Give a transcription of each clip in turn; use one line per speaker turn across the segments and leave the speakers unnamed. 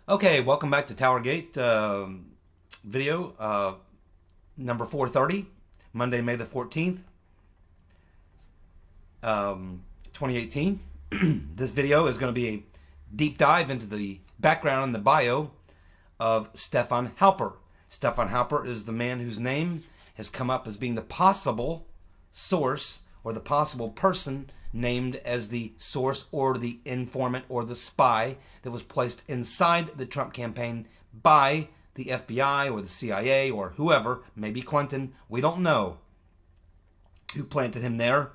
Okay, welcome back to Towergate video number 430, Monday, May the 14th, 2018. This video is going to be a deep dive into the background and the bio of Stefan Halper. Stefan Halper is the man whose name has come up as being the possible source or the possible person named as the source or the informant or the spy that was placed inside the Trump campaign by the FBI or the CIA or whoever, maybe Clinton. We don't know who planted him there,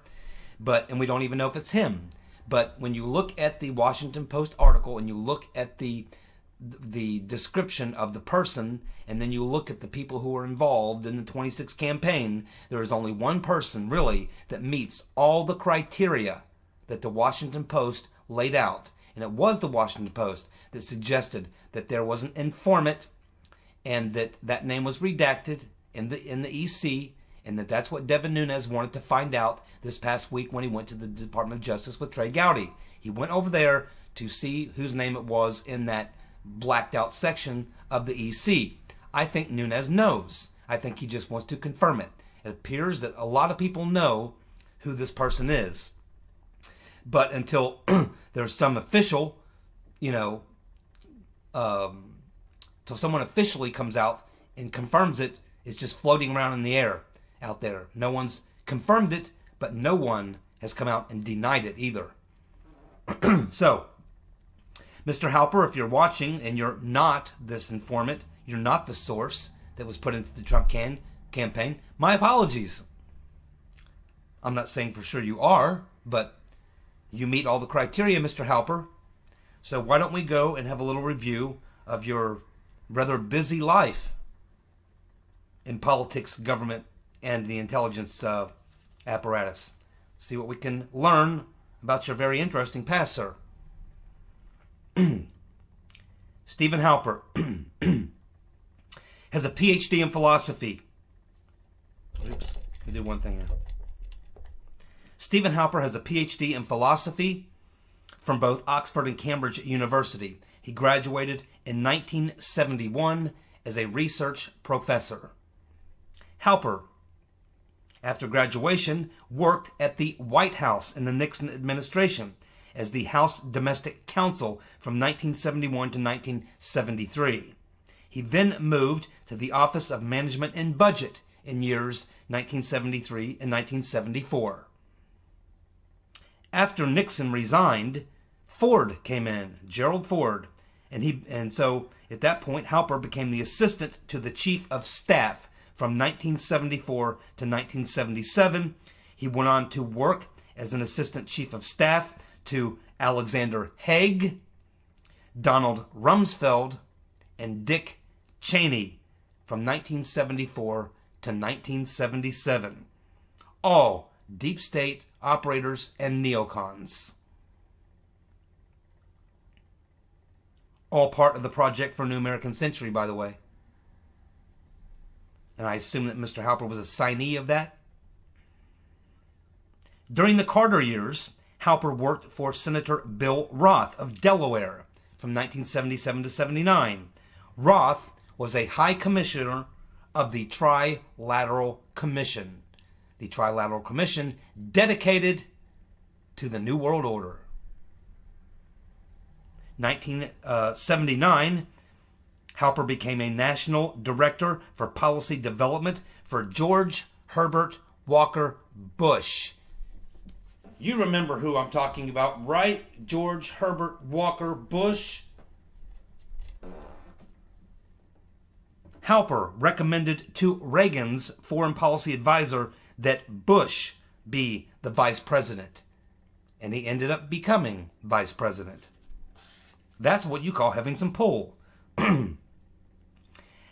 and we don't even know if it's him. But when you look at the Washington Post article and you look at the description of the person, and then you look at the people who were involved in the 26 campaign, there is only one person really that meets all the criteria that the Washington Post laid out. And it was the Washington Post that suggested that there was an informant and that name was redacted in the EC, and that's what Devin Nunes wanted to find out this past week when he went to the Department of Justice with Trey Gowdy. He went over there to see whose name it was in that blacked out section of the EC. I think Nunes knows. I think he just wants to confirm it. It appears that a lot of people know who this person is. But until there's some official, till someone officially comes out and confirms it, it's just floating around in the air out there. No one's confirmed it, but no one has come out and denied it either. So, Mr. Halper, if you're watching and you're not this informant, you're not the source that was put into the Trump campaign, my apologies. I'm not saying for sure you are, but you meet all the criteria, Mr. Halper. So why don't we go and have a little review of your rather busy life in politics, government, and the intelligence apparatus. See what we can learn about your very interesting past, sir. Stephen Halper has a PhD in philosophy. Oops, let me do one thing here. Stephen Halper has a PhD in philosophy from both Oxford and Cambridge University. He graduated in 1971 as a research professor. Halper, after graduation, worked at the White House in the Nixon administration as the House Domestic Counsel from 1971 to 1973. He then moved to the Office of Management and Budget in years 1973 and 1974. After Nixon resigned, Ford came in, Gerald Ford, and so at that point Halper became the assistant to the Chief of Staff from 1974 to 1977. He went on to work as an assistant Chief of Staff to Alexander Haig, Donald Rumsfeld, and Dick Cheney from 1974 to 1977. All deep state operators and neocons. All part of the Project for a New American Century, by the way. And I assume that Mr. Halper was a signee of that. During the Carter years, Halper worked for Senator Bill Roth of Delaware from 1977 to 79. Roth was a high commissioner of the Trilateral Commission. The Trilateral Commission dedicated to the New World Order. 1979, Halper became a national director for policy development for George Herbert Walker Bush. You remember who I'm talking about, right? George Herbert Walker Bush. Halper recommended to Reagan's foreign policy advisor that Bush be the vice president. And he ended up becoming vice president. That's what you call having some pull.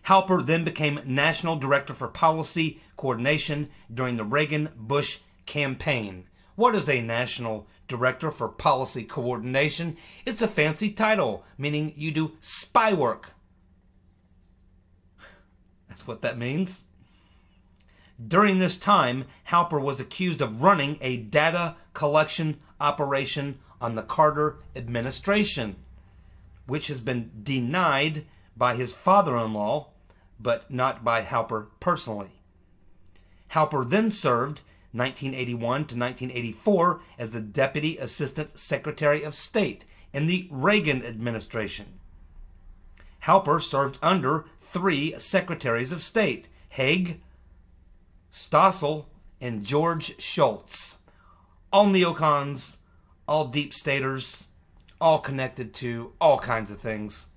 Halper then became National Director for Policy Coordination during the Reagan-Bush campaign. What is a National Director for Policy Coordination? It's a fancy title, meaning you do spy work. That's what that means. During this time, Halper was accused of running a data collection operation on the Carter administration. which has been denied by his father-in-law, but not by Halper personally. Halper then served 1981 to 1984 as the Deputy Assistant Secretary of State in the Reagan administration. Halper served under 3 Secretaries of State: Haig, Stossel, and George Shultz. All neocons, all deep staters, all connected to all kinds of things.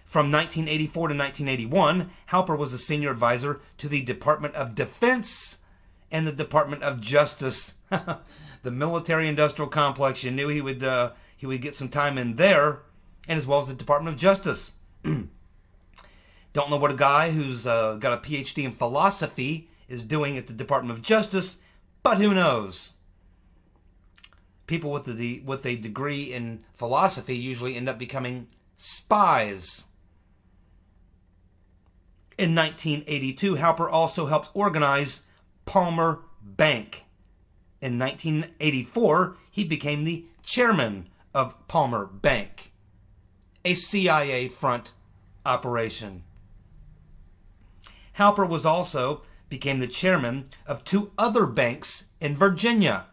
From 1984 to 1981, Halper was a senior advisor to the Department of Defense and the Department of Justice. The military-industrial complex. You knew he would get some time in there, and as well as the Department of Justice. Don't know what a guy who's got a PhD in philosophy is doing at the Department of Justice, but who knows? People with a degree in philosophy usually end up becoming spies. In 1982, Halper also helped organize Palmer Bank. In 1984, he became the chairman of Palmer Bank, a CIA front operation. Halper became the chairman of 2 other banks in Virginia,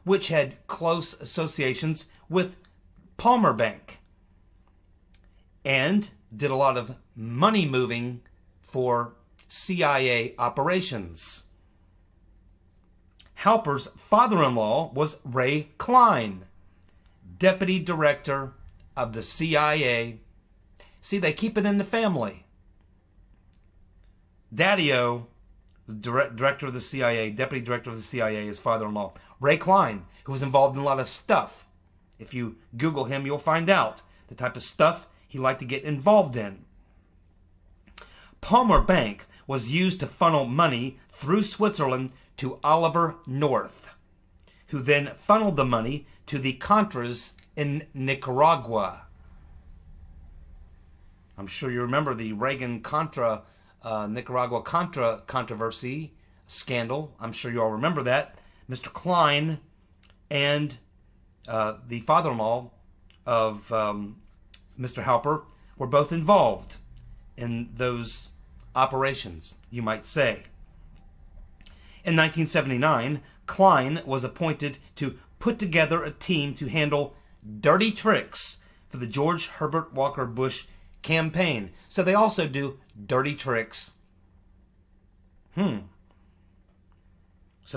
which had close associations with Palmer Bank, and did a lot of money moving for CIA operations. Halper's father-in-law was Ray Klein, Deputy Director of the CIA. See, they keep it in the family. Daddy-O was Director of the CIA, Deputy Director of the CIA, his father-in-law. Ray Klein, who was involved in a lot of stuff. If you Google him, you'll find out the type of stuff he liked to get involved in. Palmer Bank was used to funnel money through Switzerland to Oliver North, who then funneled the money to the Contras in Nicaragua. I'm sure you remember the Reagan-Contra, Nicaragua Contra controversy scandal. I'm sure you all remember that. Mr. Klein and the father-in-law of Mr. Halper were both involved in those operations, you might say. In 1979, Klein was appointed to put together a team to handle dirty tricks for the George Herbert Walker Bush campaign. So they also do dirty tricks. So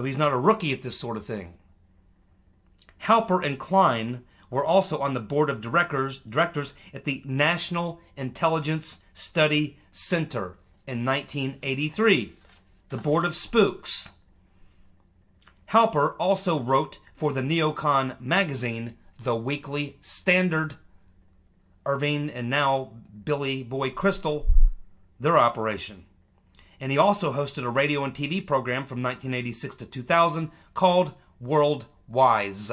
he's not a rookie at this sort of thing. Halper and Klein were also on the board of directors at the National Intelligence Study Center in 1983, the Board of Spooks. Halper also wrote for the neocon magazine, The Weekly Standard. Irving and now Billy Boy Crystal, their operation. And he also hosted a radio and TV program from 1986 to 2000 called World Wise.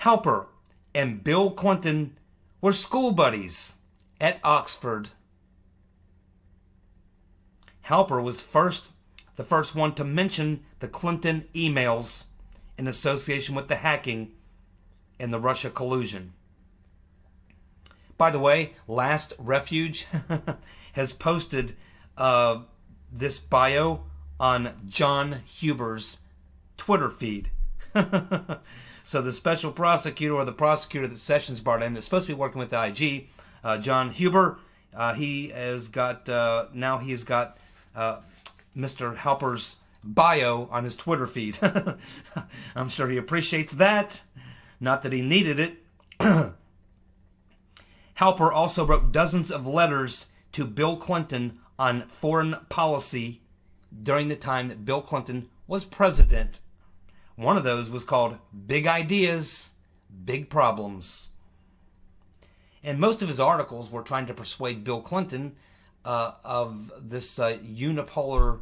Halper and Bill Clinton were school buddies at Oxford. Halper was the first one to mention the Clinton emails in association with the hacking and the Russia collusion. By the way, Last Refuge has posted this bio on John Huber's Twitter feed. So the special prosecutor, or the prosecutor that Sessions brought in, that's supposed to be working with the IG, John Huber, he has got Mr. Halper's bio on his Twitter feed. I'm sure he appreciates that. Not that he needed it. Halper also wrote dozens of letters to Bill Clinton on foreign policy during the time that Bill Clinton was president. One of those was called Big Ideas, Big Problems. And most of his articles were trying to persuade Bill Clinton of this unipolar,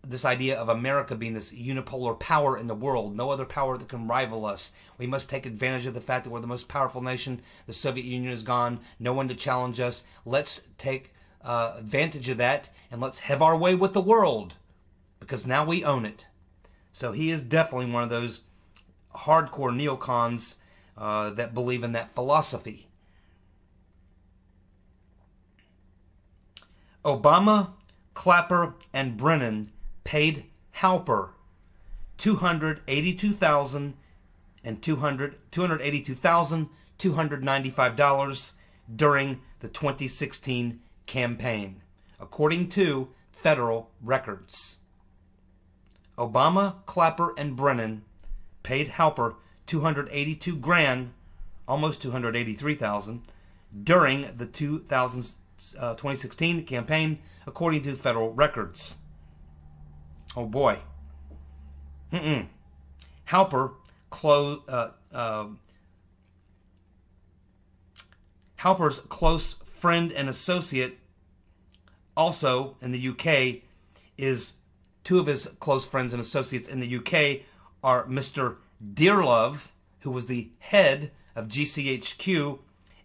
this idea of America being this unipolar power in the world, no other power that can rival us. We must take advantage of the fact that we're the most powerful nation. The Soviet Union is gone, no one to challenge us. Let's take advantage of that and let's have our way with the world, because now we own it. So he is definitely one of those hardcore neocons that believe in that philosophy. Obama, Clapper, and Brennan paid Halper $282,295 during the 2016 campaign, according to federal records. Obama, Clapper, and Brennan paid Halper $282,000, almost $283,000, during the 2016 campaign, according to federal records. Oh boy. Halper's close friend and associate, also in the UK, is two of his close friends and associates in the UK are Mr. Dearlove, who was the head of GCHQ,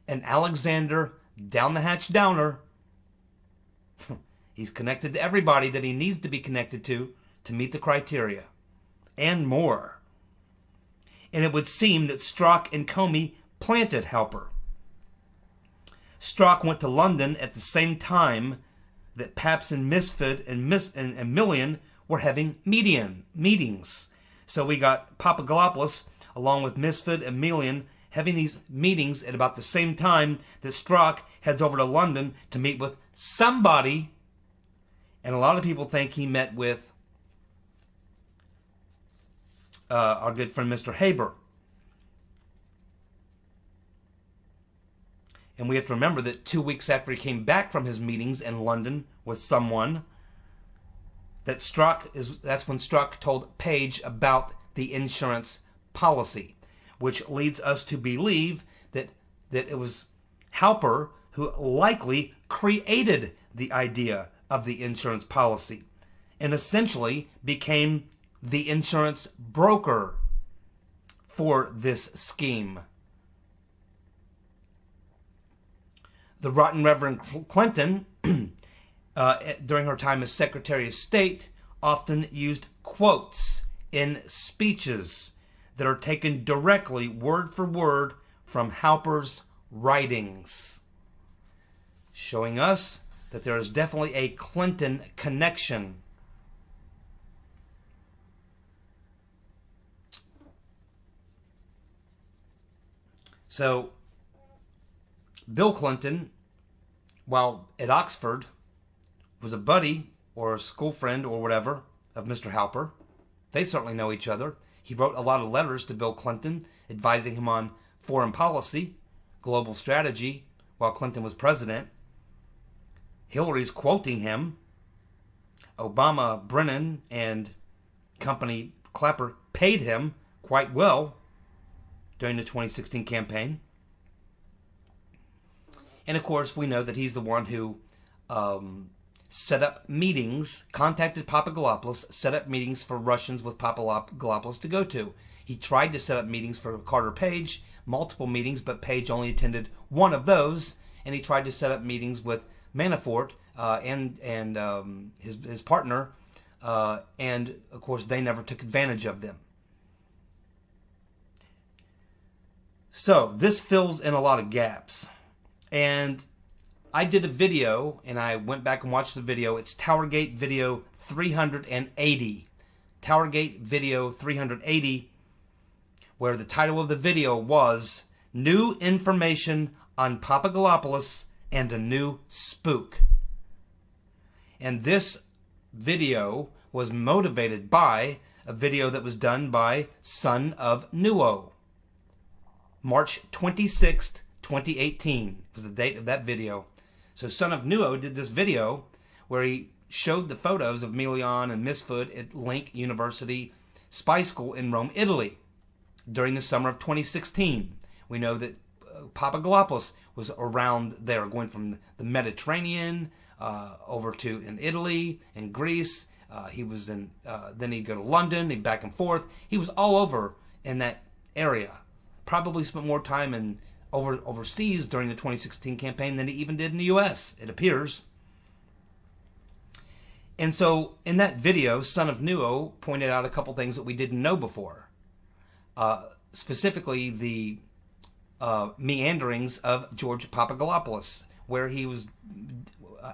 and Alexander Down the Hatch Downer. He's connected to everybody that he needs to be connected to meet the criteria, and more. And it would seem that Strzok and Comey planted Halper. Strzok went to London at the same time that Pabst and Misfit and Millian were having meetings. So we got Papadopoulos along with Misfit and Millian having these meetings at about the same time that Strzok heads over to London to meet with somebody. And a lot of people think he met with our good friend Mr. Haber. And we have to remember that 2 weeks after he came back from his meetings in London with someone, that's when Strzok told Page about the insurance policy, which leads us to believe that it was Halper who likely created the idea of the insurance policy and essentially became the insurance broker for this scheme. The Rotten Reverend Clinton, during her time as Secretary of State, often used quotes in speeches that are taken directly, word for word, from Halper's writings, showing us that there is definitely a Clinton connection. So, Bill Clinton, while at Oxford, was a buddy or a school friend or whatever of Mr. Halper. They certainly know each other. He wrote a lot of letters to Bill Clinton advising him on foreign policy, global strategy, while Clinton was president. Hillary's quoting him. Obama, Brennan, and company Clapper paid him quite well during the 2016 campaign. And of course, we know that he's the one who set up meetings, contacted Papadopoulos, set up meetings for Russians with Papadopoulos to go to. He tried to set up meetings for Carter Page, multiple meetings, but Page only attended one of those. And he tried to set up meetings with Manafort and his partner, and of course, they never took advantage of them. So this fills in a lot of gaps. And I did a video, and I went back and watched the video. It's Towergate video 380. Towergate video 380, where the title of the video was New Information on Papadopoulos and a New Spook. And this video was motivated by a video that was done by Son of Nuo. March 26th, 2018 was the date of that video. So Son of Nuo did this video where he showed the photos of Milian and Misfit at Link University Spy School in Rome, Italy during the summer of 2016. We know that Papadopoulos was around there, going from the Mediterranean over to in Italy and Greece. He was in. Then he'd go to London. He'd back and forth. He was all over in that area. Probably spent more time in overseas during the 2016 campaign than he even did in the U.S., it appears. And so in that video, Son of Nuo pointed out a couple things that we didn't know before. Specifically, the meanderings of George Papadopoulos, where he was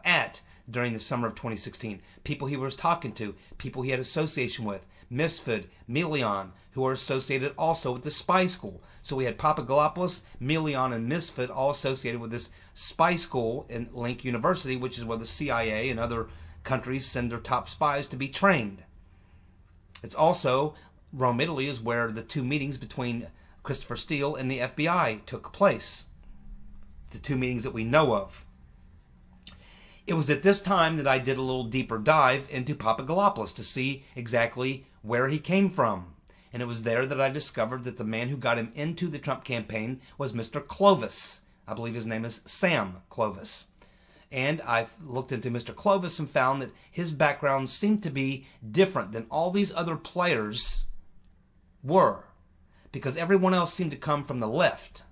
at during the summer of 2016. People he was talking to, people he had association with, Misfit, Melion, who are associated also with the spy school. So we had Papadopoulos, Melion, and Misfit all associated with this spy school in Link University, which is where the CIA and other countries send their top spies to be trained. It's also, Rome, Italy, is where the two meetings between Christopher Steele and the FBI took place. The two meetings that we know of. It was at this time that I did a little deeper dive into Papadopoulos to see exactly where he came from. And it was there that I discovered that the man who got him into the Trump campaign was Mr. Clovis. I believe his name is Sam Clovis. And I've looked into Mr. Clovis and found that his background seemed to be different than all these other players were. Because everyone else seemed to come from the left.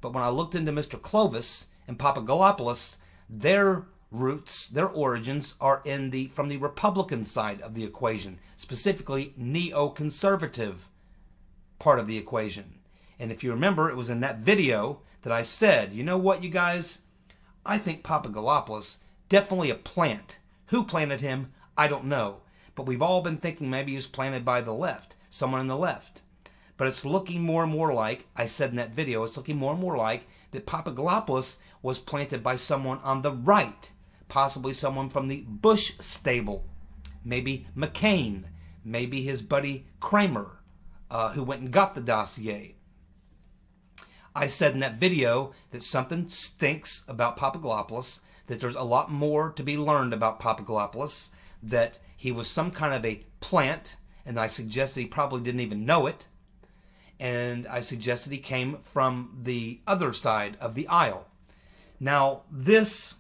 But when I looked into Mr. Clovis and Papadopoulos, their roots, their origins are from the Republican side of the equation, specifically neoconservative part of the equation. And if you remember, it was in that video that I said, you know what, you guys, I think Papadopoulos definitely a plant. Who planted him, I don't know. But we've all been thinking maybe he was planted by the left, someone on the left. But it's looking more and more like, I said in that video, it's looking more and more like that Papadopoulos was planted by someone on the right. Possibly someone from the Bush stable. Maybe McCain. Maybe his buddy Kramer, who went and got the dossier. I said in that video that something stinks about Papadopoulos, that there's a lot more to be learned about Papadopoulos, that he was some kind of a plant, and I suggested he probably didn't even know it. And I suggested he came from the other side of the aisle. Now, this,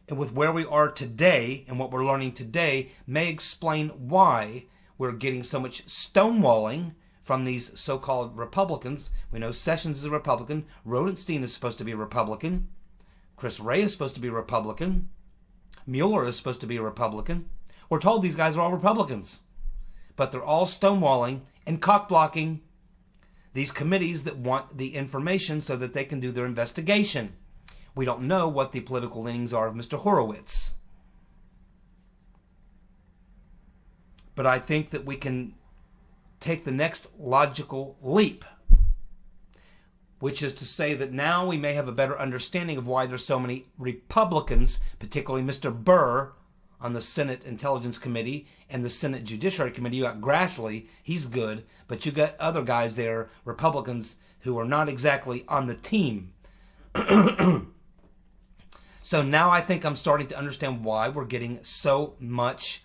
with where we are today and what we're learning today, may explain why we're getting so much stonewalling from these so-called Republicans. We know Sessions is a Republican. Rosenstein is supposed to be a Republican. Chris Wray is supposed to be a Republican. Mueller is supposed to be a Republican. We're told these guys are all Republicans. But they're all stonewalling and cock-blocking these committees that want the information so that they can do their investigation. We don't know what the political leanings are of Mr. Horowitz. But I think that we can take the next logical leap, which is to say that now we may have a better understanding of why there's so many Republicans, particularly Mr. Burr on the Senate Intelligence Committee and the Senate Judiciary Committee. You got Grassley, he's good, but you got other guys there, Republicans, who are not exactly on the team. So now I think I'm starting to understand why we're getting so much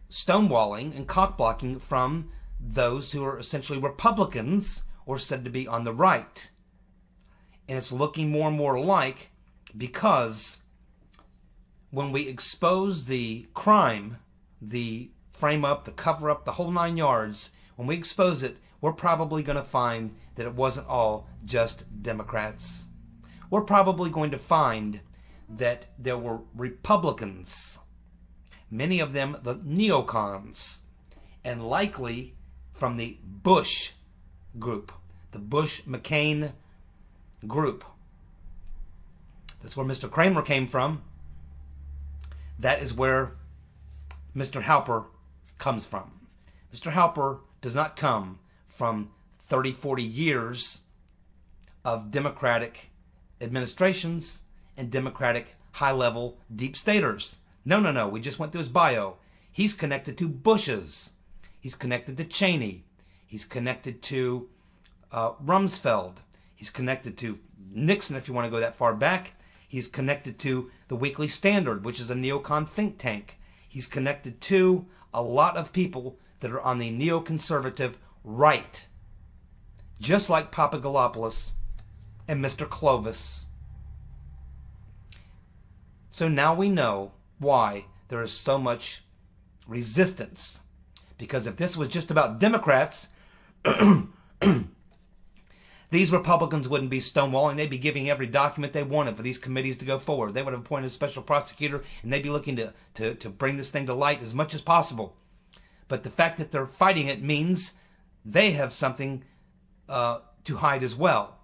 stonewalling and cock-blocking from those who are essentially Republicans or said to be on the right. And it's looking more and more like, because when we expose the crime, the frame-up, the cover-up, the whole 9 yards, when we expose it, we're probably going to find that it wasn't all just Democrats. We're probably going to find that there were Republicans, many of them the neocons, and likely from the Bush group, the Bush-McCain group. That's where Mr. Kramer came from. That is where Mr. Halper comes from. Mr. Halper does not come from 30, 40 years of Democratic administrations and Democratic high-level deep staters. No. We just went through his bio. He's connected to Bushes. He's connected to Cheney. He's connected to Rumsfeld. He's connected to Nixon, if you want to go that far back. He's connected to the Weekly Standard, which is a neocon think tank. He's connected to a lot of people that are on the neoconservative right. Just like Papadopoulos and Mr. Clovis. So now we know why there is so much resistance. Because if this was just about Democrats, these Republicans wouldn't be stonewalling. They'd be giving every document they wanted for these committees to go forward. They would have appointed a special prosecutor, and they'd be looking to bring this thing to light as much as possible. But the fact that they're fighting it means they have something to hide as well,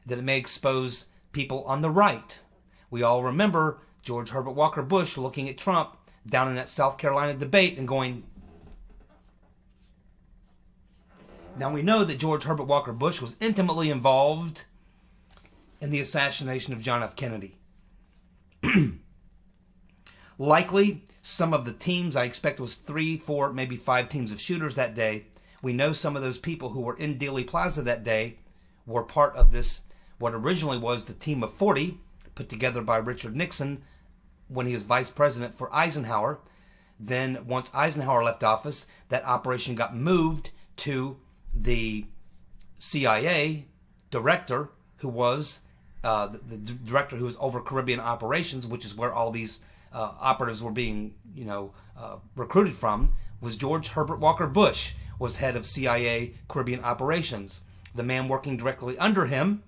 that it may expose people on the right. We all remember George Herbert Walker Bush looking at Trump down in that South Carolina debate and going... Now we know that George Herbert Walker Bush was intimately involved in the assassination of John F. Kennedy. Likely, some of the teams, I expect it was 3, 4, maybe 5 teams of shooters that day. We know some of those people who were in Dealey Plaza that day were part of this, what originally was the team of 40, put together by Richard Nixon when he was vice president for Eisenhower. Then, once Eisenhower left office, that operation got moved to the CIA director, who was the director who was over Caribbean operations, which is where all these operatives were being, recruited from, was George Herbert Walker Bush, was head of CIA Caribbean operations. The man working directly under him,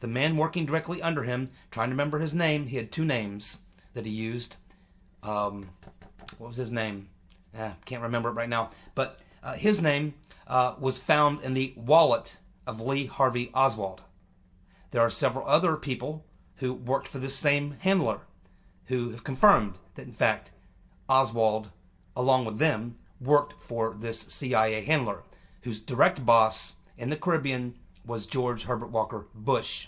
trying to remember his name, he had 2 names that he used. What was his name? Can't remember it right now. But his name was found in the wallet of Lee Harvey Oswald. There are several other people who worked for this same handler who have confirmed that, in fact, Oswald, along with them, worked for this CIA handler, whose direct boss in the Caribbean was George Herbert Walker Bush.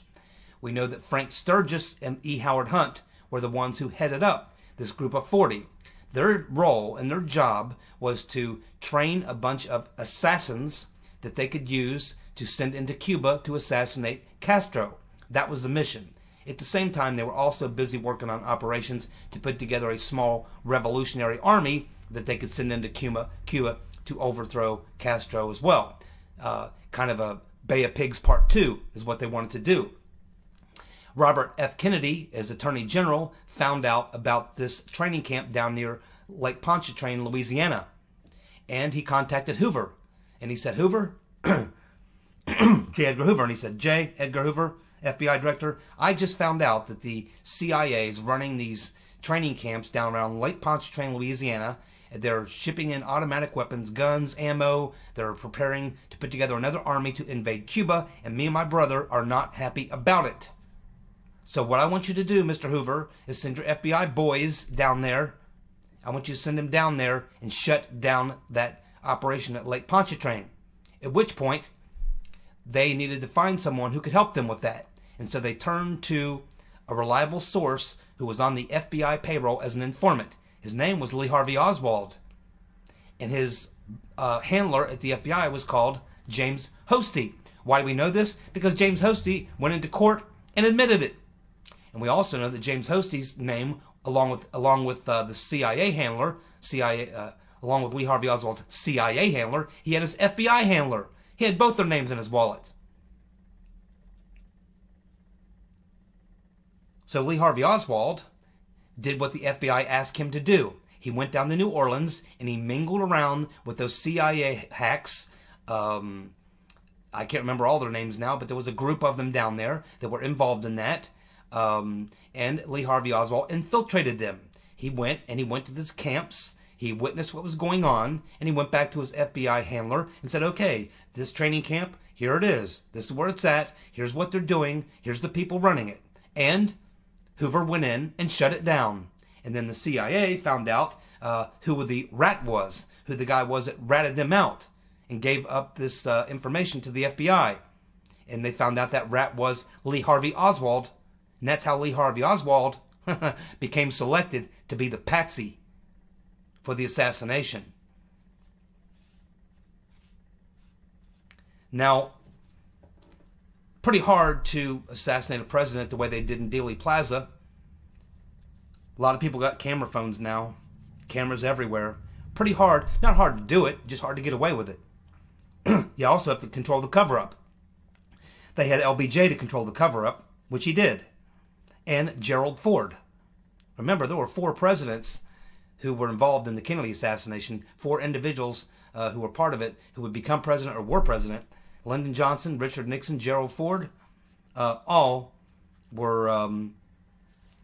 We know that Frank Sturgis and E. Howard Hunt were the ones who headed up this group of 40. Their role and their job was to train a bunch of assassins that they could use to send into Cuba to assassinate Castro. That was the mission. At the same time, they were also busy working on operations to put together a small revolutionary army that they could send into Cuba to overthrow Castro as well. Kind of a Bay of Pigs Part 2 is what they wanted to do. Robert F. Kennedy, as Attorney General, found out about this training camp down near Lake Pontchartrain, Louisiana. And he contacted Hoover. And he said, Hoover, J. Edgar Hoover, and he said, J. Edgar Hoover, FBI Director, I just found out that the CIA is running these training camps down around Lake Pontchartrain, Louisiana. They're shipping in automatic weapons, guns, ammo. They're preparing to put together another army to invade Cuba, and me and my brother are not happy about it. So what I want you to do, Mr. Hoover, is send your FBI boys down there. I want you to send them down there and shut down that operation at Lake Pontchartrain. At which point, they needed to find someone who could help them with that. And so they turned to a reliable source who was on the FBI payroll as an informant. His name was Lee Harvey Oswald. And his handler at the FBI was called James Hosty. Why do we know this? Because James Hosty went into court and admitted it. And we also know that James Hosty's name, along with the CIA handler, along with Lee Harvey Oswald's CIA handler, he had his FBI handler. He had both their names in his wallet. So Lee Harvey Oswald did what the FBI asked him to do. He went down to New Orleans and he mingled around with those CIA hacks. I can't remember all their names now, but there was a group of them down there that were involved in that. And Lee Harvey Oswald infiltrated them. He went to these camps. He witnessed what was going on, and he went back to his FBI handler and said, okay, this training camp, here it is. This is where it's at. Here's what they're doing. Here's the people running it. And Hoover went in and shut it down. And then the CIA found out who the rat was, who the guy was that ratted them out, and gave up this information to the FBI. And they found out that rat was Lee Harvey Oswald. And that's how Lee Harvey Oswald became selected to be the patsy for the assassination. Now, pretty hard to assassinate a president the way they did in Dealey Plaza. A lot of people got camera phones now. Cameras everywhere. Pretty hard. Not hard to do it, just hard to get away with it. You also have to control the cover-up. They had LBJ to control the cover-up, which he did. And Gerald Ford. Remember, there were 4 presidents who were involved in the Kennedy assassination, 4 individuals who were part of it, who would become president or were president. Lyndon Johnson, Richard Nixon, Gerald Ford, all were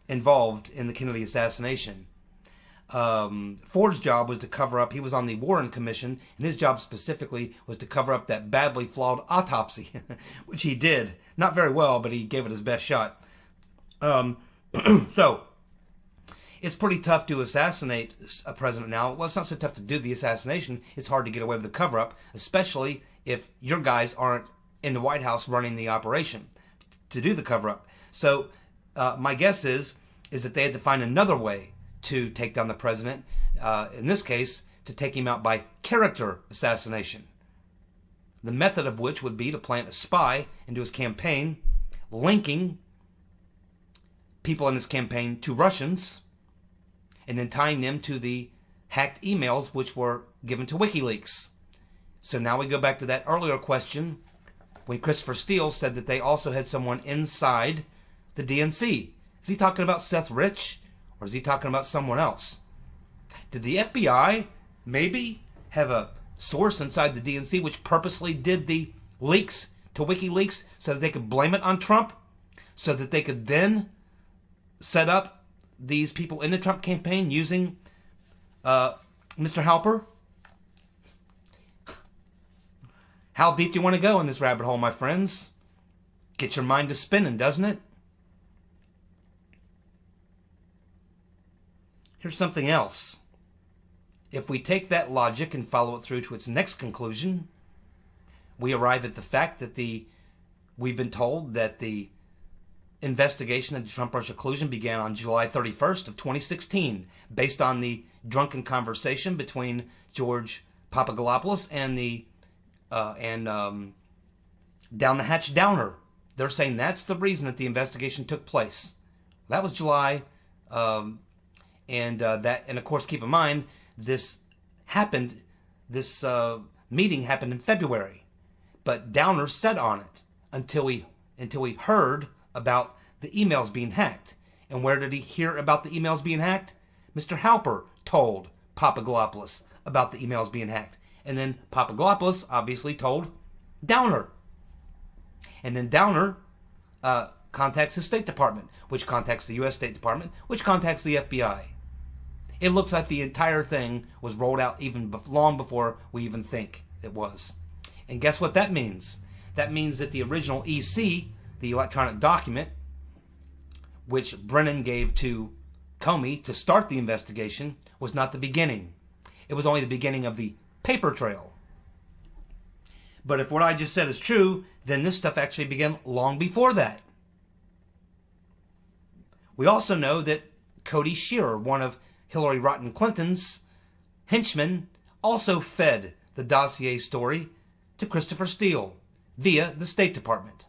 involved in the Kennedy assassination. Ford's job was to cover up, he was on the Warren Commission, and his job specifically was to cover up that badly flawed autopsy, which he did. Not very well, but he gave it his best shot. So, it's pretty tough to assassinate a president now. Well, it's not so tough to do the assassination. It's hard to get away with the cover-up, especially if your guys aren't in the White House running the operation to do the cover-up. So, my guess is that they had to find another way to take down the president. In this case, to take him out by character assassination. The method of which would be to plant a spy into his campaign, linking people in his campaign to Russians, and then tying them to the hacked emails which were given to WikiLeaks. So now we go back to that earlier question when Christopher Steele said that they also had someone inside the DNC. Is he talking about Seth Rich, or is he talking about someone else? Did the FBI maybe have a source inside the DNC which purposely did the leaks to WikiLeaks so that they could blame it on Trump, so that they could then set up these people in the Trump campaign using Mr. Halper? How deep do you want to go in this rabbit hole, my friends? Get your mind to spinning, doesn't it? Here's something else. If we take that logic and follow it through to its next conclusion, we arrive at the fact that we've been told that the investigation into Trump-Russia collusion began on July 31st of 2016, based on the drunken conversation between George Papadopoulos and Down the Hatch Downer. They're saying that's the reason that the investigation took place. That was July, and of course, keep in mind this meeting happened in February, but Downer sat on it until he heard about the emails being hacked. And where did he hear about the emails being hacked? Mr. Halper told Papadopoulos about the emails being hacked. And then Papadopoulos obviously told Downer. And then Downer contacts the State Department, which contacts the U.S. State Department, which contacts the FBI. It looks like the entire thing was rolled out even long before we even think it was. And guess what that means? That means that the original EC, the electronic document, which Brennan gave to Comey to start the investigation, was not the beginning. It was only the beginning of the paper trail. But if what I just said is true, then this stuff actually began long before that. We also know that Cody Shearer, one of Hillary Rodham Clinton's henchmen, also fed the dossier story to Christopher Steele via the State Department.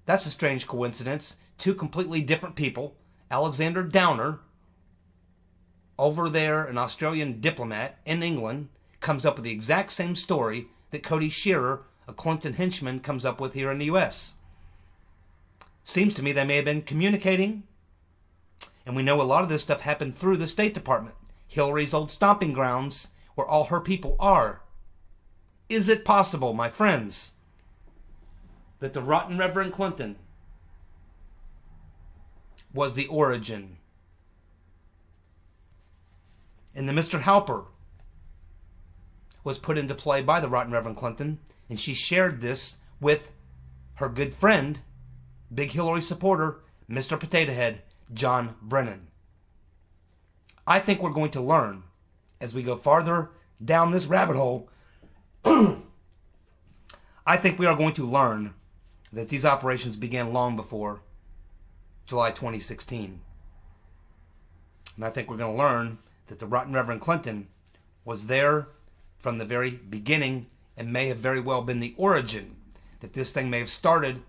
That's a strange coincidence. Two completely different people. Alexander Downer, over there, an Australian diplomat in England, comes up with the exact same story that Cody Shearer, a Clinton henchman, comes up with here in the U.S. Seems to me they may have been communicating, and we know a lot of this stuff happened through the State Department, Hillary's old stomping grounds, where all her people are. Is it possible, my friends, that the rotten Reverend Clinton was the origin, and the Mr. Halper was put into play by the rotten Reverend Clinton, and she shared this with her good friend, big Hillary supporter, Mr. Potato Head, John Brennan? I think we're going to learn as we go farther down this rabbit hole. I think we are going to learn that these operations began long before July 2016. And I think we're going to learn that the rotten Reverend Clinton was there from the very beginning and may have very well been the origin, that this thing may have started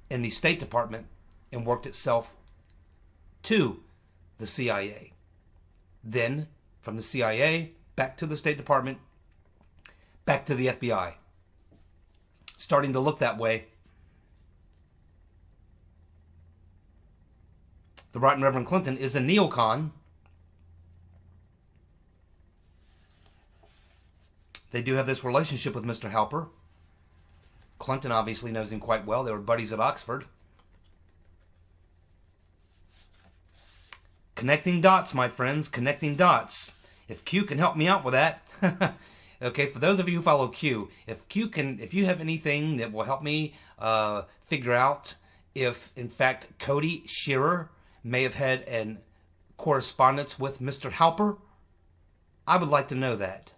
in the State Department and worked itself to the CIA. Then, from the CIA, back to the State Department, back to the FBI. Starting to look that way. The rotten Reverend Clinton is a neocon. They do have this relationship with Mr. Halper. Clinton obviously knows him quite well. They were buddies at Oxford. Connecting dots, my friends, connecting dots. If Q can help me out with that. Okay, for those of you who follow Q, if you have anything that will help me figure out if, in fact, Cody Shearer may have had a correspondence with Mr. Halper? I would like to know that.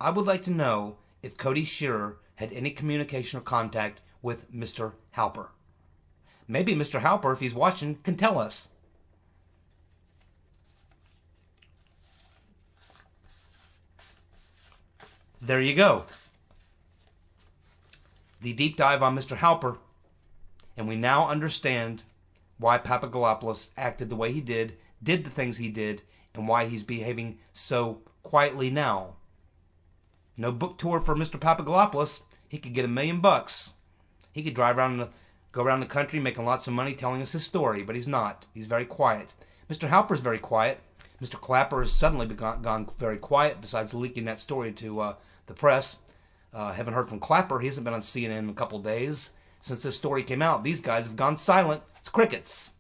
I would like to know if Cody Shearer had any communication or contact with Mr. Halper. Maybe Mr. Halper, if he's watching, can tell us. There you go. The deep dive on Mr. Halper. And we now understand why Papadopoulos acted the way he did the things he did, and why he's behaving so quietly now. No book tour for Mr. Papadopoulos. He could get $1 million. He could drive around, go around the country making lots of money telling us his story, but he's not. He's very quiet. Mr. Halper's very quiet. Mr. Clapper has suddenly gone very quiet, besides leaking that story to the press. Haven't heard from Clapper. He hasn't been on CNN in a couple of days. Since this story came out, these guys have gone silent. It's crickets.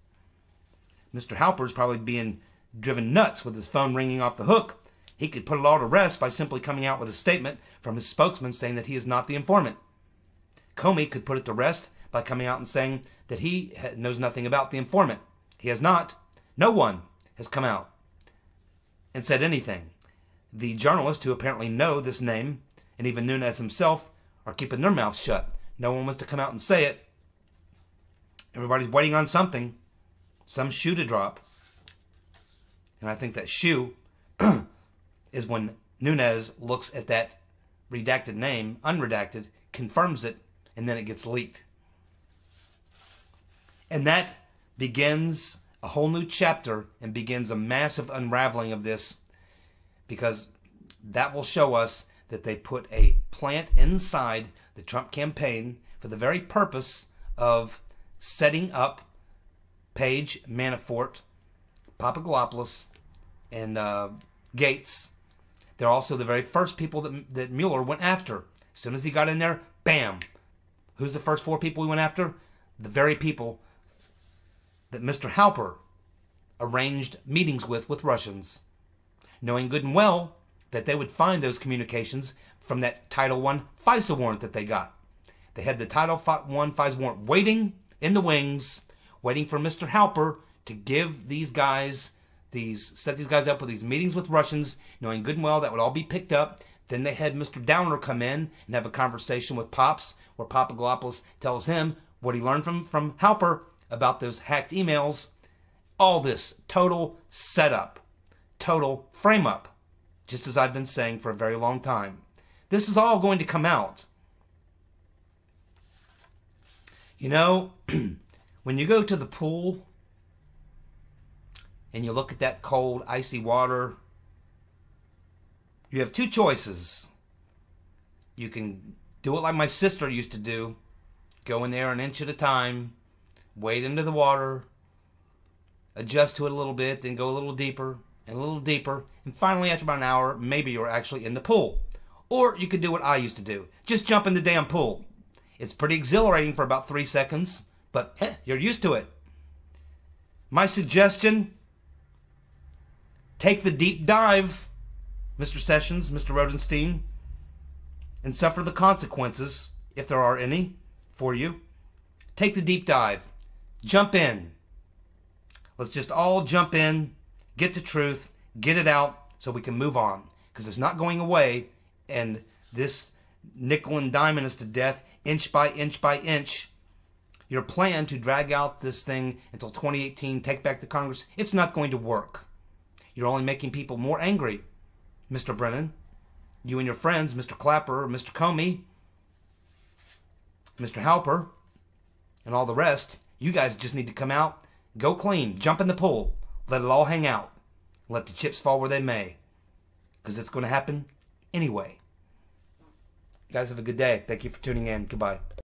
Mr. Halper's probably being driven nuts with his phone ringing off the hook. He could put it all to rest by simply coming out with a statement from his spokesman saying that he is not the informant. Comey could put it to rest by coming out and saying that he knows nothing about the informant. He has not. No one has come out and said anything. The journalists who apparently know this name, and even Nunes himself, are keeping their mouths shut. No one wants to come out and say it. Everybody's waiting on something. Some shoe to drop. And I think that shoe is when Nunes looks at that redacted name, unredacted, confirms it, and then it gets leaked. And that begins a whole new chapter and begins a massive unraveling of this, because that will show us that they put a plant inside the Trump campaign for the very purpose of setting up Page, Manafort, Papadopoulos, and Gates. They're also the very first people that Mueller went after. As soon as he got in there, bam! Who's the first 4 people he went after? The very people that Mr. Halper arranged meetings with Russians, knowing good and well that they would find those communications from that Title I FISA warrant that they got. They had the Title I FISA warrant waiting in the wings, waiting for Mr. Halper to give these guys set these guys up with these meetings with Russians, knowing good and well that would all be picked up. Then they had Mr. Downer come in and have a conversation with Pops, where Papadopoulos tells him what he learned from Halper about those hacked emails. All this total setup, total frame-up, just as I've been saying for a very long time. This is all going to come out. You know, when you go to the pool and you look at that cold, icy water, you have 2 choices. You can do it like my sister used to do. Go in there an inch at a time, wade into the water, adjust to it a little bit, then go a little deeper and a little deeper, and finally after about an hour, maybe you're actually in the pool. Or you could do what I used to do. Just jump in the damn pool. It's pretty exhilarating for about 3 seconds, but you're used to it. My suggestion, take the deep dive, Mr. Sessions, Mr. Rosenstein, and suffer the consequences, if there are any, for you. Take the deep dive. Jump in. Let's just all jump in, get the truth, get it out, so we can move on. Because it's not going away, and this nickel and diming us to death, inch by inch by inch. Your plan to drag out this thing until 2018, take back the Congress, it's not going to work. You're only making people more angry, Mr. Brennan. You and your friends, Mr. Clapper, Mr. Comey, Mr. Halper, and all the rest, you guys just need to come out, go clean, jump in the pool, let it all hang out, let the chips fall where they may, because it's going to happen anyway. You guys have a good day. Thank you for tuning in. Goodbye.